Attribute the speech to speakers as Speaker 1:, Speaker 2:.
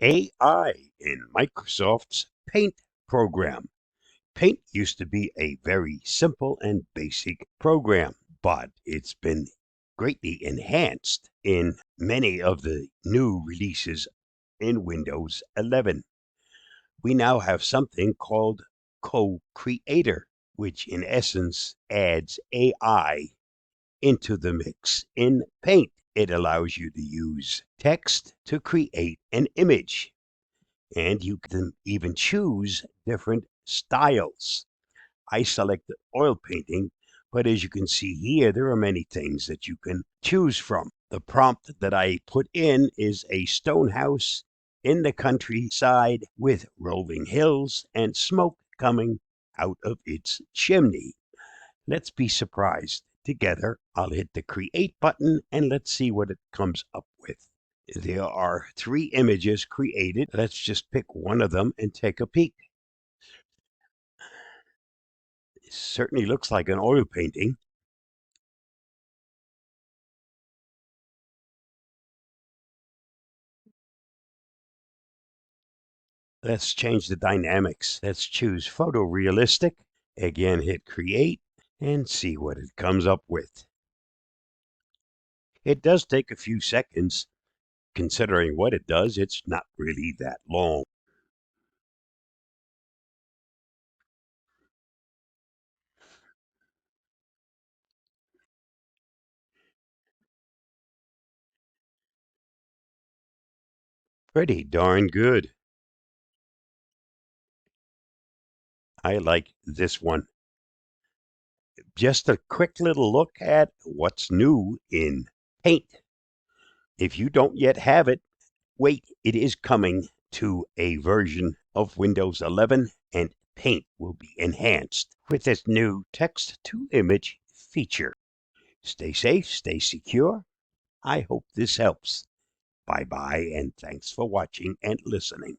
Speaker 1: AI in Microsoft's Paint program. Paint used to be a very simple and basic program, but it's been greatly enhanced in many of the new releases in Windows 11. We now have something called Cocreator, which in essence adds AI into the mix in Paint. It allows you to use text to create an image, and you can even choose different styles. I selected oil painting, but as you can see here, there are many things that you can choose from. The prompt that I put in is a stone house in the countryside with rolling hills and smoke coming out of its chimney. Let's be surprised together. I'll hit the create button and let's see what it comes up with. There are 3 images created. Let's just pick one of them and take a peek. It certainly looks like an oil painting. Let's change the dynamics. Let's choose photorealistic. Again, hit create and see what it comes up with. It does take a few seconds. Considering what it does, it's not really that long. Pretty darn good. I like this one. Just a quick little look at what's new in Paint. If you don't yet have it, wait, it is coming to a version of Windows 11, and Paint will be enhanced with this new text to image feature. Stay safe, stay secure. I hope this helps. Bye bye, and thanks for watching and listening.